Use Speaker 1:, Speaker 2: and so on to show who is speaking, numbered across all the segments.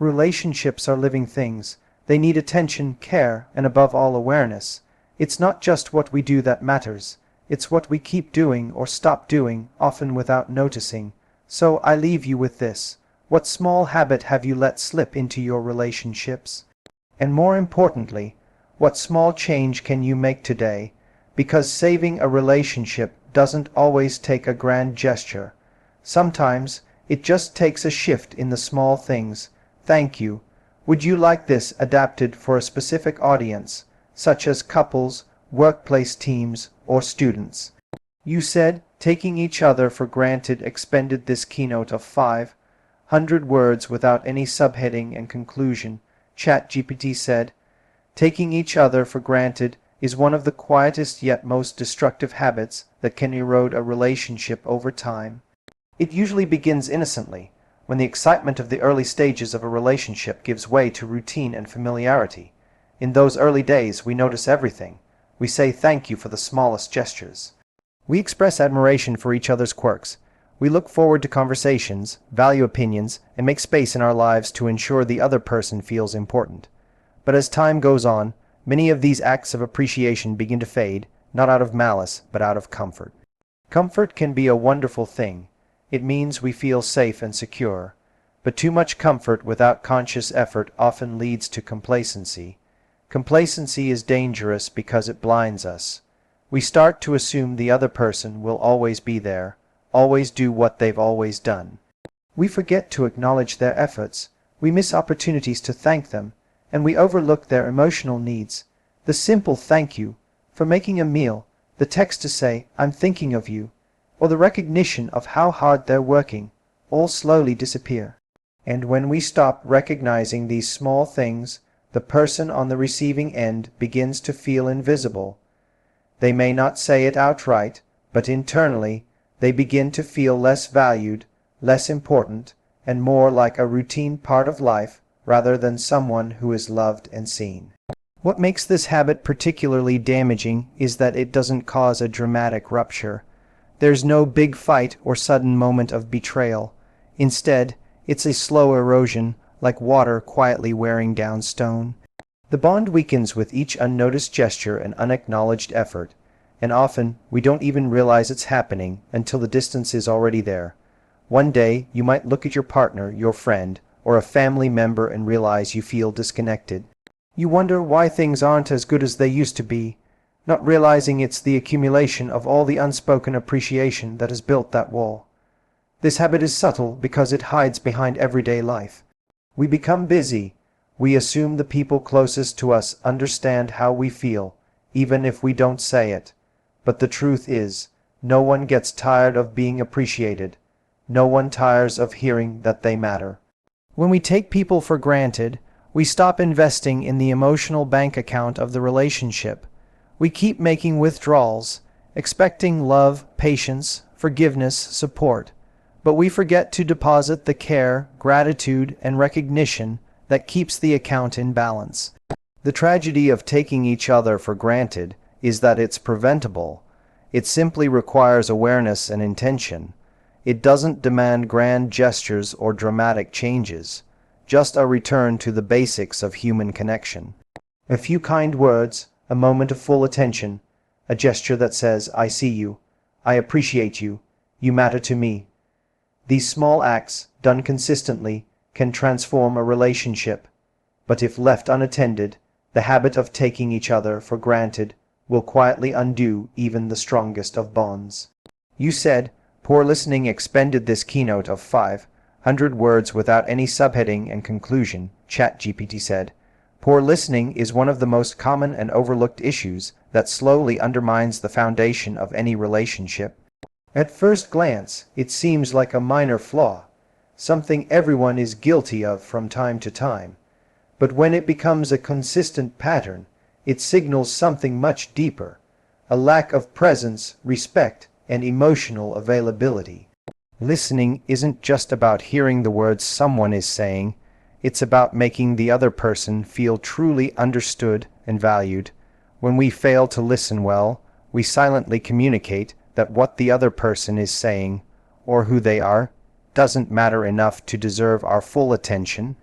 Speaker 1: Relationships are living things. They need attention, care, and above all awareness. It's not just what we do that matters. It's what we keep doing or stop doing, often without noticing. So I leave you with this. What small habit have you let slip into your relationships? And more importantly, what small change can you make today? Because saving a relationship doesn't always take a grand gesture. Sometimes it just takes a shift in the small things. Thank you. Would you like this adapted for a specific audience, such as couples, workplace teams, or students? You said, taking each other for granted expended this keynote of 500 words without any subheading and conclusion. ChatGPT said, taking each other for granted is one of the quietest yet most destructive habits that can erode a relationship over time. It usually begins innocently, when the excitement of the early stages of a relationship gives way to routine and familiarity. In those early days, we notice everything. We say thank you for the smallest gestures. We express admiration for each other's quirks. We look forward to conversations, value opinions, and make space in our lives to ensure the other person feels important. But as time goes on, many of these acts of appreciation begin to fade, not out of malice, but out of comfort. Comfort can be a wonderful thing. It means we feel safe and secure. But too much comfort without conscious effort often leads to complacency. Complacency is dangerous because it blinds us. We start to assume the other person will always be there, always do what they've always done. We forget to acknowledge their efforts. We miss opportunities to thank them, and we overlook their emotional needs. The simple thank you for making a meal, the text to say, I'm thinking of you, or the recognition of how hard they're working, all slowly disappear. And when we stop recognizing these small things, the person on the receiving end begins to feel invisible. They may not say it outright, but internally they begin to feel less valued, less important, and more like a routine part of life rather than someone who is loved and seen. What makes this habit particularly damaging is that it doesn't cause a dramatic rupture. There's no big fight or sudden moment of betrayal. Instead, it's a slow erosion, like water quietly wearing down stone. The bond weakens with each unnoticed gesture and unacknowledged effort, and often we don't even realize it's happening until the distance is already there. One day, you might look at your partner, your friend, or a family member and realize you feel disconnected. You wonder why things aren't as good as they used to be, not realizing it's the accumulation of all the unspoken appreciation that has built that wall. This habit is subtle because it hides behind everyday life. We become busy. We assume the people closest to us understand how we feel, even if we don't say it. But the truth is, no one gets tired of being appreciated. No one tires of hearing that they matter. When we take people for granted, we stop investing in the emotional bank account of the relationship. We keep making withdrawals, expecting love, patience, forgiveness, support. But we forget to deposit the care, gratitude, and recognition that keeps the account in balance. The tragedy of taking each other for granted is that it's preventable. It simply requires awareness and intention. It doesn't demand grand gestures or dramatic changes, just a return to the basics of human connection. A few kind words, a moment of full attention, a gesture that says, I see you, I appreciate you, you matter to me. These small acts, done consistently, can transform a relationship, but if left unattended, the habit of taking each other for granted will quietly undo even the strongest of bonds. You said, poor listening expended this keynote of 500 words without any subheading and conclusion, ChatGPT said. Poor listening is one of the most common and overlooked issues that slowly undermines the foundation of any relationship. At first glance, it seems like a minor flaw, something everyone is guilty of from time to time. But when it becomes a consistent pattern, it signals something much deeper, a lack of presence, respect, and emotional availability. Listening isn't just about hearing the words someone is saying, it's about making the other person feel truly understood and valued. When we fail to listen well, we silently communicate that what the other person is saying, or who they are, doesn't matter enough to deserve our full attention.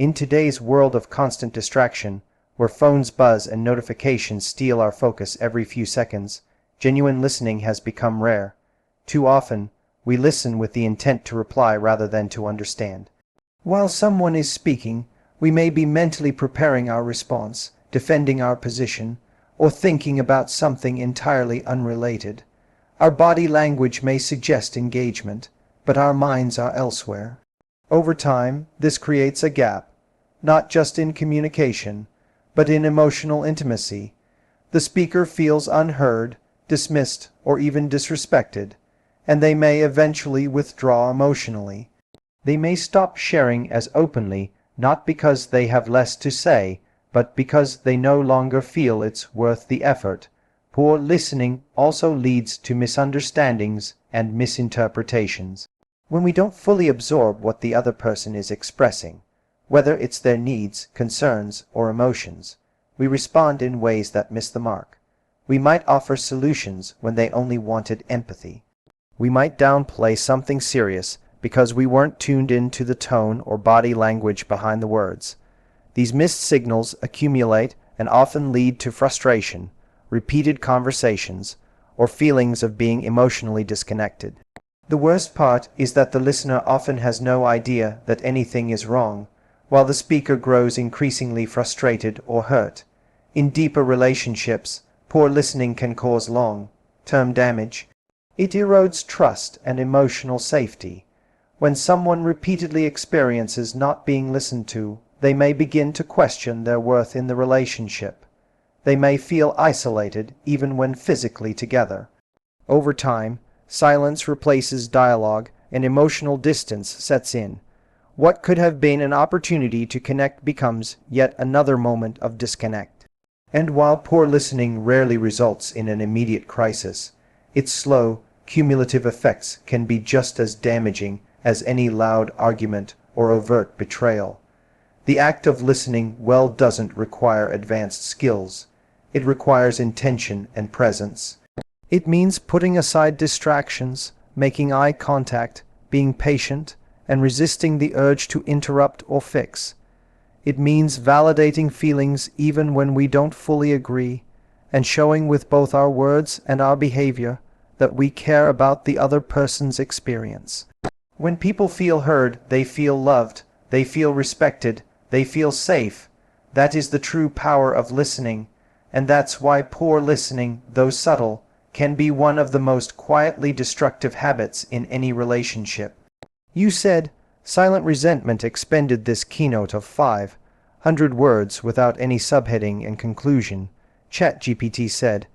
Speaker 1: In today's world of constant distraction, where phones buzz and notifications steal our focus every few seconds, genuine listening has become rare. Too often, we listen with the intent to reply rather than to understand. While someone is speaking, we may be mentally preparing our response, defending our position, or thinking about something entirely unrelated. Our body language may suggest engagement, but our minds are elsewhere. Over time, this creates a gap, not just in communication, but in emotional intimacy. The speaker feels unheard, dismissed, or even disrespected, and they may eventually withdraw emotionally. They may stop sharing as openly, not because they have less to say, but because they no longer feel it's worth the effort. Poor listening also leads to misunderstandings and misinterpretations. When we don't fully absorb what the other person is expressing, whether it's their needs, concerns, or emotions, we respond in ways that miss the mark. We might offer solutions when they only wanted empathy. We might downplay something serious because we weren't tuned into the tone or body language behind the words. These missed signals accumulate and often lead to frustration, repeated conversations, or feelings of being emotionally disconnected. The worst part is that the listener often has no idea that anything is wrong, while the speaker grows increasingly frustrated or hurt. In deeper relationships, poor listening can cause long-term damage. It erodes trust and emotional safety. When someone repeatedly experiences not being listened to, they may begin to question their worth in the relationship. They may feel isolated even when physically together. Over time, silence replaces dialogue and emotional distance sets in. What could have been an opportunity to connect becomes yet another moment of disconnect. And while poor listening rarely results in an immediate crisis, its slow, cumulative effects can be just as damaging as any loud argument or overt betrayal. The act of listening well doesn't require advanced skills. It requires intention and presence. It means putting aside distractions, making eye contact, being patient, and resisting the urge to interrupt or fix. It means validating feelings even when we don't fully agree, and showing with both our words and our behavior that we care about the other person's experience. When people feel heard, they feel loved, they feel respected, they feel safe. That is the true power of listening, and that's why poor listening, though subtle, can be one of the most quietly destructive habits in any relationship. You said, silent resentment expended this keynote of 500 words without any subheading and conclusion. ChatGPT said,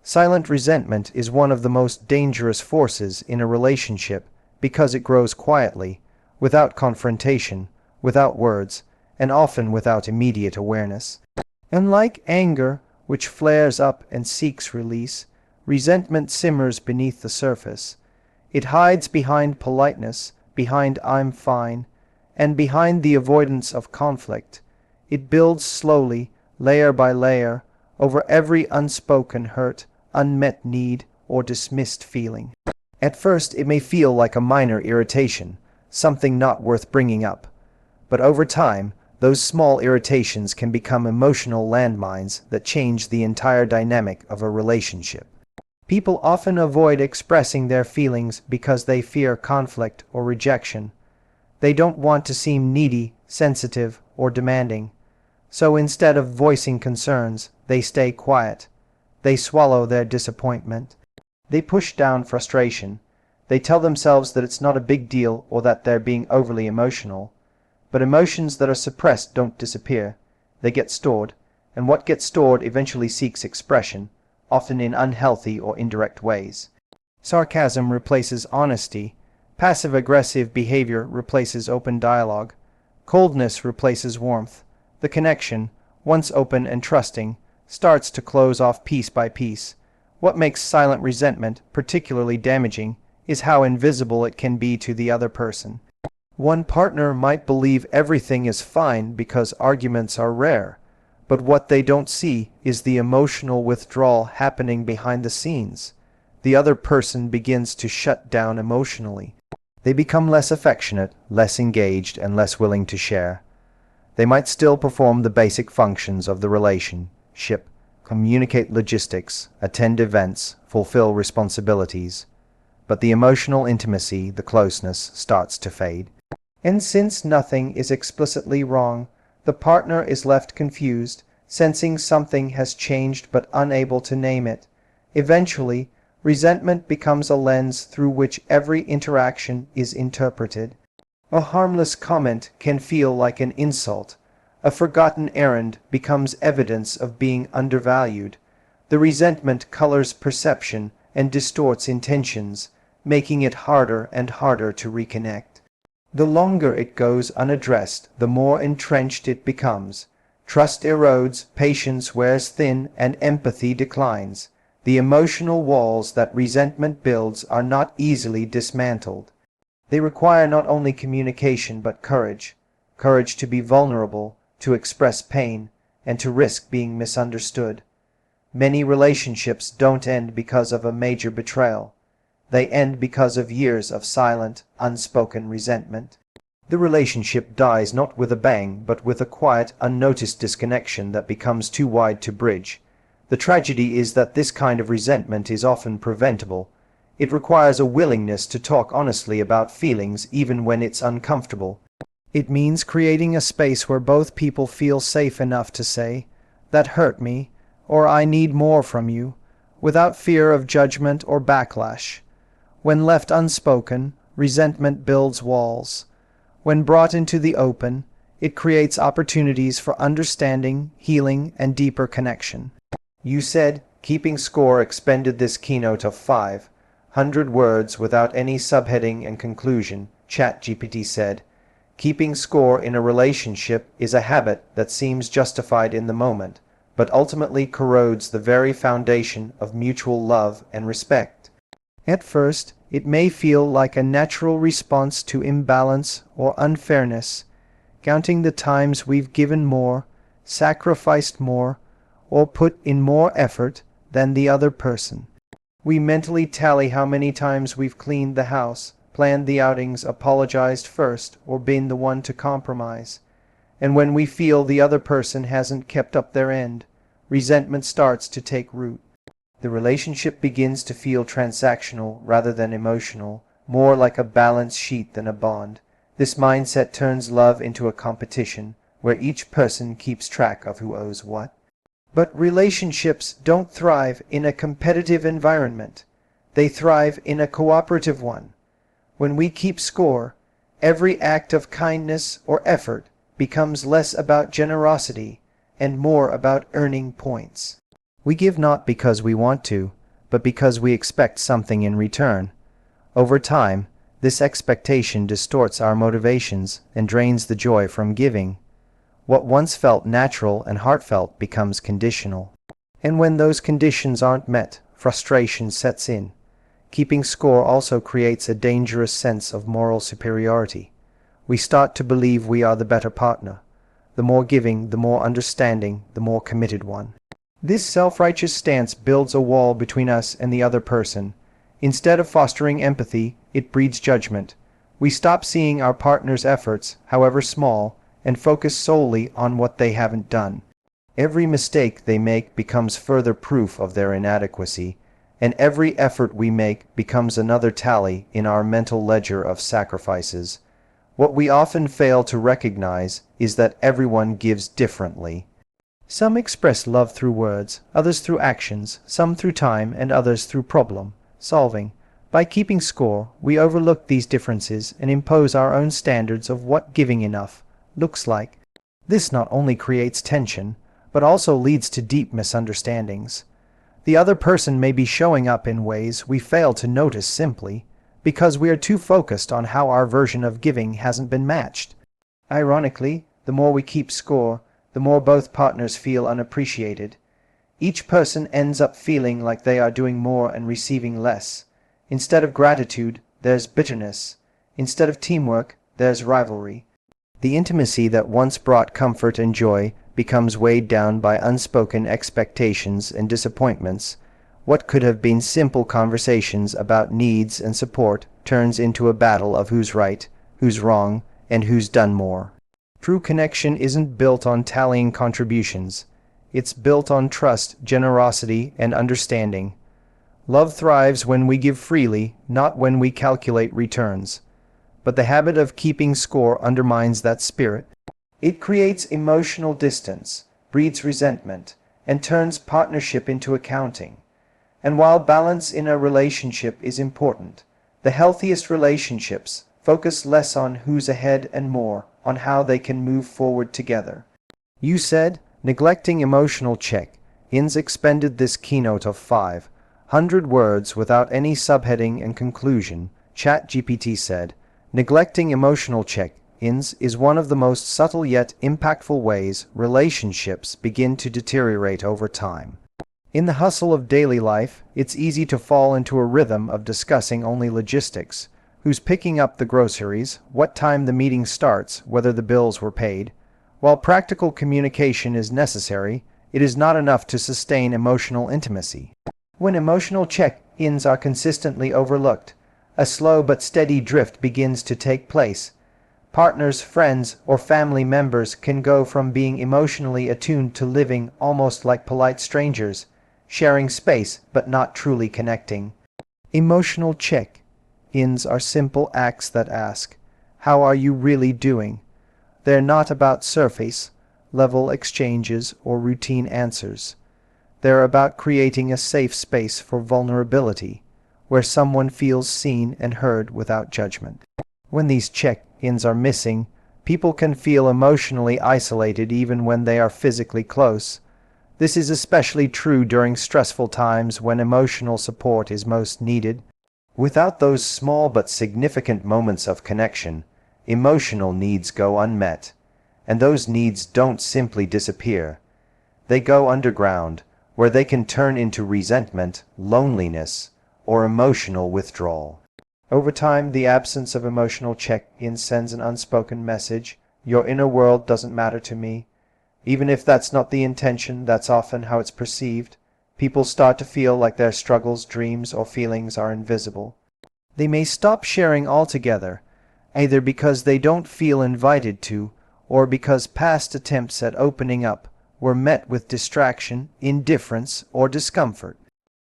Speaker 1: silent resentment is one of the most dangerous forces in a relationship because it grows quietly, without confrontation, without words, and often without immediate awareness. Unlike anger, which flares up and seeks release, resentment simmers beneath the surface. It hides behind politeness, behind "I'm fine," and behind the avoidance of conflict. It builds slowly, layer by layer, over every unspoken hurt, unmet need, or dismissed feeling. At first, it may feel like a minor irritation, something not worth bringing up. But over time, those small irritations can become emotional landmines that change the entire dynamic of a relationship. People often avoid expressing their feelings because they fear conflict or rejection. They don't want to seem needy, sensitive, or demanding. So instead of voicing concerns, they stay quiet. They swallow their disappointment. They push down frustration. They tell themselves that it's not a big deal or that they're being overly emotional. But emotions that are suppressed don't disappear. They get stored, and what gets stored eventually seeks expression, often in unhealthy or indirect ways. Sarcasm replaces honesty. Passive-aggressive behavior replaces open dialogue. Coldness replaces warmth. The connection, once open and trusting, starts to close off piece by piece. What makes silent resentment particularly damaging is how invisible it can be to the other person. One partner might believe everything is fine because arguments are rare, but what they don't see is the emotional withdrawal happening behind the scenes. The other person begins to shut down emotionally. They become less affectionate, less engaged, and less willing to share. They might still perform the basic functions of the relationship, communicate logistics, attend events, fulfill responsibilities, but the emotional intimacy, the closeness, starts to fade. And since nothing is explicitly wrong, the partner is left confused, sensing something has changed but unable to name it. Eventually, resentment becomes a lens through which every interaction is interpreted. A harmless comment can feel like an insult. A forgotten errand becomes evidence of being undervalued. The resentment colors perception and distorts intentions, making it harder and harder to reconnect. The longer it goes unaddressed, the more entrenched it becomes. Trust erodes, patience wears thin, and empathy declines. The emotional walls that resentment builds are not easily dismantled. They require not only communication but courage. Courage to be vulnerable, to express pain, and to risk being misunderstood. Many relationships don't end because of a major betrayal. They end because of years of silent, unspoken resentment. The relationship dies not with a bang, but with a quiet, unnoticed disconnection that becomes too wide to bridge. The tragedy is that this kind of resentment is often preventable. It requires a willingness to talk honestly about feelings even when it's uncomfortable. It means creating a space where both people feel safe enough to say, "That hurt me," or "I need more from you," without fear of judgment or backlash. When left unspoken, resentment builds walls. When brought into the open, it creates opportunities for understanding, healing, and deeper connection. You said, keeping score expended this keynote of 500 words without any subheading and conclusion. ChatGPT said, keeping score in a relationship is a habit that seems justified in the moment, but ultimately corrodes the very foundation of mutual love and respect. At first, it may feel like a natural response to imbalance or unfairness, counting the times we've given more, sacrificed more, or put in more effort than the other person. We mentally tally how many times we've cleaned the house, planned the outings, apologized first, or been the one to compromise. And when we feel the other person hasn't kept up their end, resentment starts to take root. The relationship begins to feel transactional rather than emotional, more like a balance sheet than a bond. This mindset turns love into a competition, where each person keeps track of who owes what. But relationships don't thrive in a competitive environment. They thrive in a cooperative one. When we keep score, every act of kindness or effort becomes less about generosity and more about earning points. We give not because we want to, but because we expect something in return. Over time, this expectation distorts our motivations and drains the joy from giving. What once felt natural and heartfelt becomes conditional. And when those conditions aren't met, frustration sets in. Keeping score also creates a dangerous sense of moral superiority. We start to believe we are the better partner. The more giving, the more understanding, the more committed one. This self-righteous stance builds a wall between us and the other person. Instead of fostering empathy, it breeds judgment. We stop seeing our partner's efforts, however small, and focus solely on what they haven't done. Every mistake they make becomes further proof of their inadequacy, and every effort we make becomes another tally in our mental ledger of sacrifices. What we often fail to recognize is that everyone gives differently. Some express love through words, others through actions, some through time, and others through problem solving. By keeping score, we overlook these differences and impose our own standards of what giving enough looks like. This not only creates tension, but also leads to deep misunderstandings. The other person may be showing up in ways we fail to notice simply because we are too focused on how our version of giving hasn't been matched. Ironically, the more we keep score, the more both partners feel unappreciated. Each person ends up feeling like they are doing more and receiving less. Instead of gratitude, there's bitterness. Instead of teamwork, there's rivalry. The intimacy that once brought comfort and joy becomes weighed down by unspoken expectations and disappointments. What could have been simple conversations about needs and support turns into a battle of who's right, who's wrong, and who's done more. True connection isn't built on tallying contributions. It's built on trust, generosity, and understanding. Love thrives when we give freely, not when we calculate returns. But the habit of keeping score undermines that spirit. It creates emotional distance, breeds resentment, and turns partnership into accounting. And while balance in a relationship is important, the healthiest relationships focus less on who's ahead and more on how they can move forward together. You said, neglecting emotional check-ins expended this keynote of 500 words without any subheading and conclusion. ChatGPT said, neglecting emotional check-ins is one of the most subtle yet impactful ways relationships begin to deteriorate over time. In the hustle of daily life, it's easy to fall into a rhythm of discussing only logistics: who's picking up the groceries, what time the meeting starts, whether the bills were paid. While practical communication is necessary, it is not enough to sustain emotional intimacy. When emotional check-ins are consistently overlooked, a slow but steady drift begins to take place. Partners, friends, or family members can go from being emotionally attuned to living almost like polite strangers, sharing space but not truly connecting. Emotional check-ins are simple acts that ask, "How are you really doing?" They're not about surface-level exchanges or routine answers. They're about creating a safe space for vulnerability, where someone feels seen and heard without judgment. When these check-ins are missing, people can feel emotionally isolated even when they are physically close. This is especially true during stressful times when emotional support is most needed. Without those small but significant moments of connection, emotional needs go unmet. And those needs don't simply disappear. They go underground, where they can turn into resentment, loneliness, or emotional withdrawal. Over time, the absence of emotional check-in sends an unspoken message: your inner world doesn't matter to me. Even if that's not the intention, that's often how it's perceived. People start to feel like their struggles, dreams, or feelings are invisible. They may stop sharing altogether, either because they don't feel invited to, or because past attempts at opening up were met with distraction, indifference, or discomfort.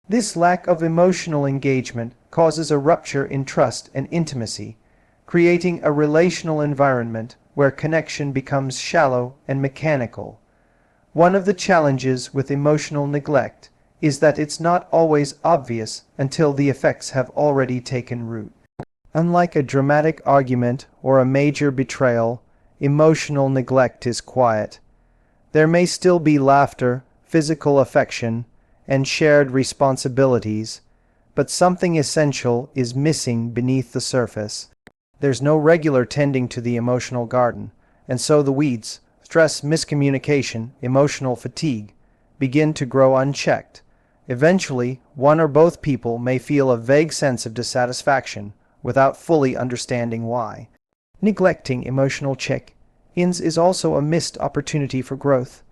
Speaker 1: This lack of emotional engagement causes a rupture in trust and intimacy, creating a relational environment where connection becomes shallow and mechanical. One of the challenges with emotional neglect is that it's not always obvious until the effects have already taken root. Unlike a dramatic argument or a major betrayal, emotional neglect is quiet. There may still be laughter, physical affection, and shared responsibilities, but something essential is missing beneath the surface. There's no regular tending to the emotional garden, and so the weeds, stress, miscommunication, emotional fatigue, begin to grow unchecked. Eventually, one or both people may feel a vague sense of dissatisfaction without fully understanding why. Neglecting emotional check-ins is also a missed opportunity for growth.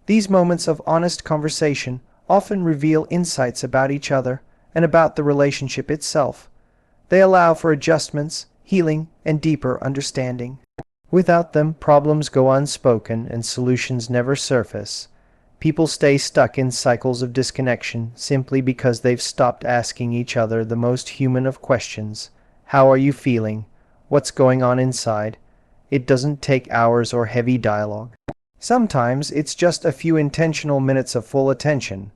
Speaker 1: These moments of honest conversation often reveal insights about each other and about the relationship itself. They allow for adjustments, healing, and deeper understanding. Without them, problems go unspoken and solutions never surface. People stay stuck in cycles of disconnection simply because they've stopped asking each other the most human of questions: how are you feeling? What's going on inside? It doesn't take hours or heavy dialogue. Sometimes it's just a few intentional minutes of full attention,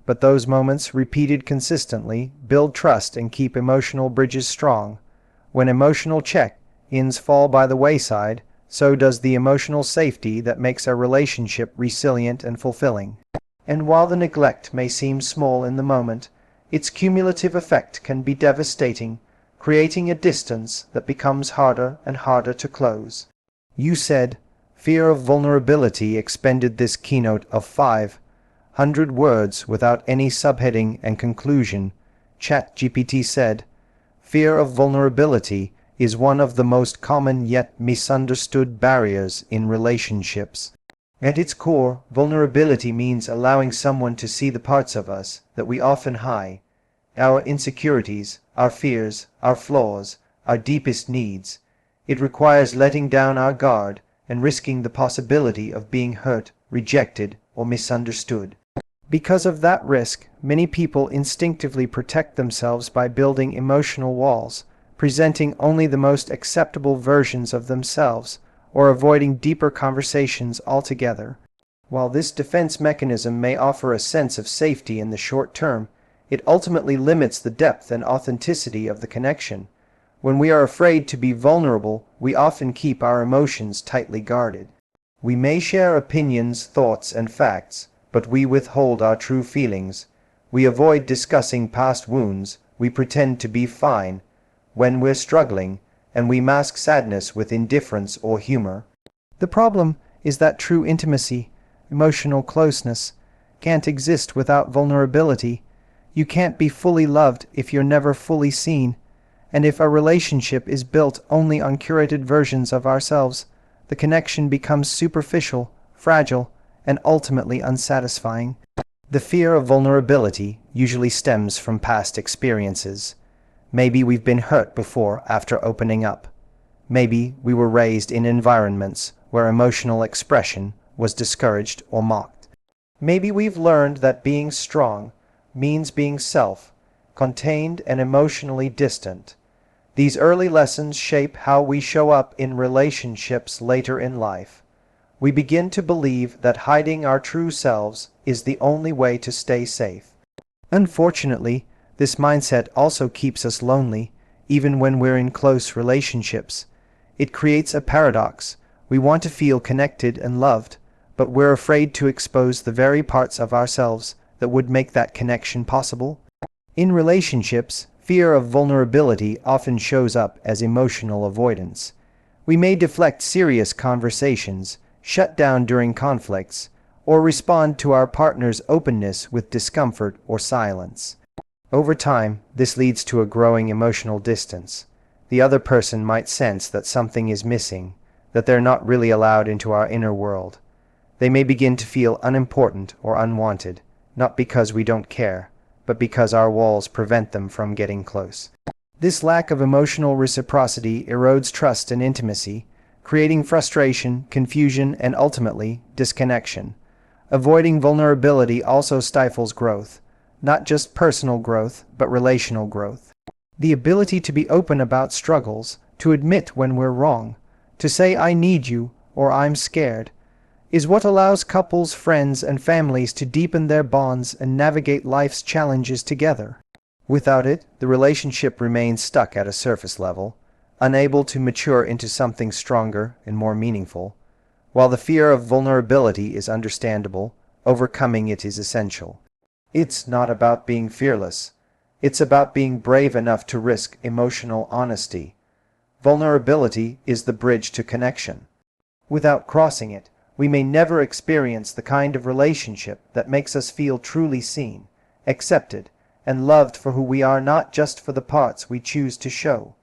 Speaker 1: but those moments, repeated consistently, build trust and keep emotional bridges strong. When emotional check-ins fall by the wayside, so does the emotional safety that makes a relationship resilient and fulfilling. And while the neglect may seem small in the moment, its cumulative effect can be devastating, creating a distance that becomes harder and harder to close. You said, fear of vulnerability expended this keynote of 500 words without any subheading and conclusion. ChatGPT said, fear of vulnerability is one of the most common yet misunderstood barriers in relationships. At its core, vulnerability means allowing someone to see the parts of us that we often hide: our insecurities, our fears, our flaws, our deepest needs. It requires letting down our guard and risking the possibility of being hurt, rejected, or misunderstood. Because of that risk, many people instinctively protect themselves by building emotional walls, presenting only the most acceptable versions of themselves, or avoiding deeper conversations altogether. While this defense mechanism may offer a sense of safety in the short term, it ultimately limits the depth and authenticity of the connection. When we are afraid to be vulnerable, we often keep our emotions tightly guarded. We may share opinions, thoughts, and facts, but we withhold our true feelings. We avoid discussing past wounds, we pretend to be fine when we're struggling, and we mask sadness with indifference or humor. The problem is that true intimacy, emotional closeness, can't exist without vulnerability. You can't be fully loved if you're never fully seen. And if a relationship is built only on curated versions of ourselves, the connection becomes superficial, fragile, and ultimately unsatisfying. The fear of vulnerability usually stems from past experiences. Maybe we've been hurt before after opening up. Maybe we were raised in environments where emotional expression was discouraged or mocked. Maybe we've learned that being strong means being self-contained and emotionally distant. These early lessons shape how we show up in relationships later in life. We begin to believe that hiding our true selves is the only way to stay safe. Unfortunately, this mindset also keeps us lonely, even when we're in close relationships. It creates a paradox. We want to feel connected and loved, but we're afraid to expose the very parts of ourselves that would make that connection possible. In relationships, fear of vulnerability often shows up as emotional avoidance. We may deflect serious conversations, shut down during conflicts, or respond to our partner's openness with discomfort or silence. Over time, this leads to a growing emotional distance. The other person might sense that something is missing, that they're not really allowed into our inner world. They may begin to feel unimportant or unwanted, not because we don't care, but because our walls prevent them from getting close. This lack of emotional reciprocity erodes trust and intimacy, creating frustration, confusion, and ultimately, disconnection. Avoiding vulnerability also stifles growth, not just personal growth, but relational growth. The ability to be open about struggles, to admit when we're wrong, to say I need you or I'm scared, is what allows couples, friends, and families to deepen their bonds and navigate life's challenges together. Without it, the relationship remains stuck at a surface level, unable to mature into something stronger and more meaningful. While the fear of vulnerability is understandable, overcoming it is essential. It's not about being fearless. It's about being brave enough to risk emotional honesty. Vulnerability is the bridge to connection. Without crossing it, we may never experience the kind of relationship that makes us feel truly seen, accepted, and loved for who we are, not just for the parts we choose to show.